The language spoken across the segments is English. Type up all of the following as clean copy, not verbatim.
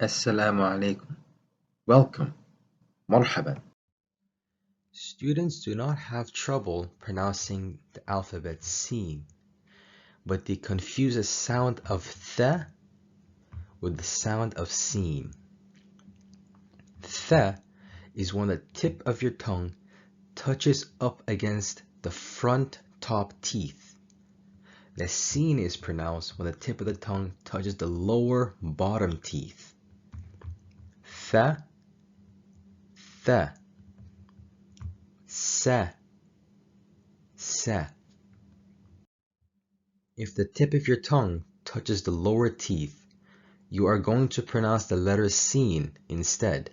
Assalamu alaikum. Welcome. Marhaban. Students do not have trouble pronouncing the alphabet Sin, but they confuse the sound of th with the sound of Sin. Th is when the tip of your tongue touches up against the front top teeth. The Sin is pronounced when the tip of the tongue touches the lower bottom teeth. Th, th. Sa, sa. If the tip of your tongue touches the lower teeth, you are going to pronounce the letter Sin instead,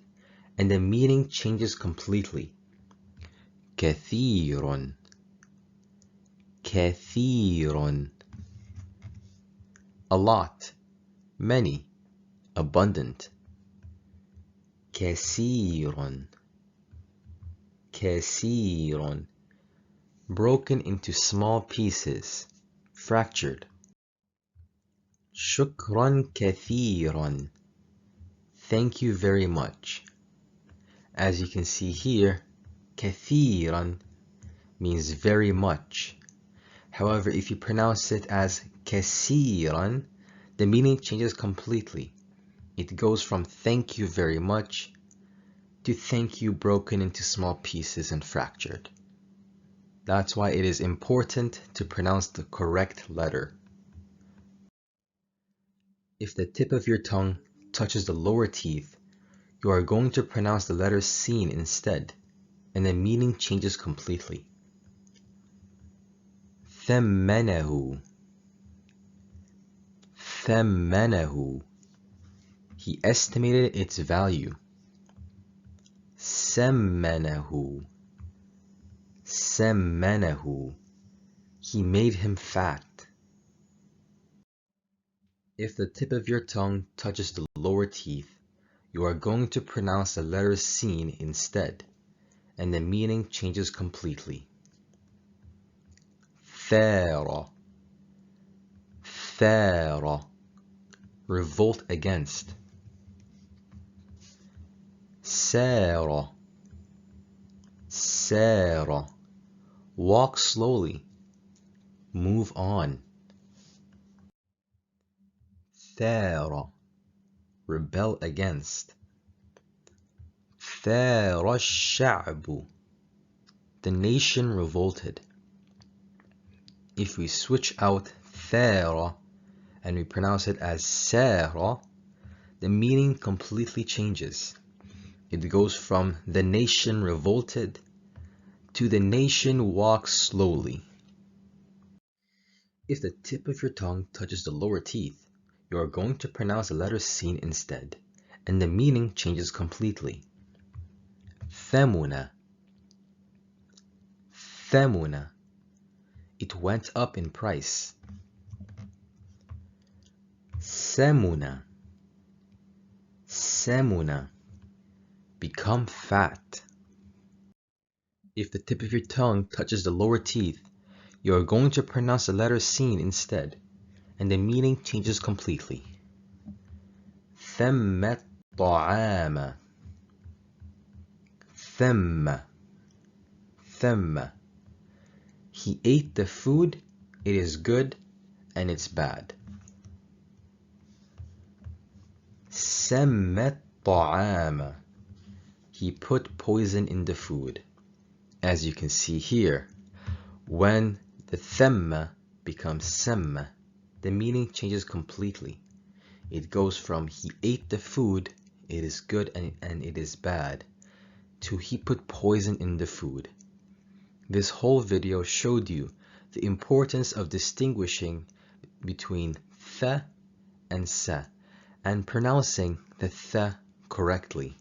and the meaning changes completely. كثير, كثير. A lot, many, abundant. كثير, كثير. Broken into small pieces, fractured. شكرا كثيرا. Thank you very much. As you can see here, كثيرا means very much. However, if you pronounce it as كثيرا, the meaning changes completely. It goes from thank you very much to thank you broken into small pieces and fractured. That's why it is important to pronounce the correct letter. If the tip of your tongue touches the lower teeth, you are going to pronounce the letter Sin instead, and the meaning changes completely. ثمنه, ثمنه. He estimated its value. سمنه, سمنه. He made him fat. If the tip of your tongue touches the lower teeth, you are going to pronounce the letter Sin instead, and the meaning changes completely. ثار, ثار. Revolt against. سار, سار. Walk slowly, move on. ثار, rebel against. ثار الشعب, the nation revolted. If we switch out ثار and we pronounce it as سار, the meaning completely changes. It goes from the nation revolted to the nation walks slowly. If the tip of your tongue touches the lower teeth, you are going to pronounce the letter Sin instead, and the meaning changes completely. ثمن, ثمن. It went up in price. سمن, سمن. Become fat. If the tip of your tongue touches the lower teeth, you are going to pronounce the letter Sin instead, and the meaning changes completely. ثم الطعام, ثم, ثم. He ate the food, it is good, and it's bad. سم الطعام. He put poison in the food. As you can see here, when the thamma becomes samma, the meaning changes completely. It goes from he ate the food, it is good and it is bad, to he put poison in the food. This whole video showed you the importance of distinguishing between th and sa and pronouncing the th correctly.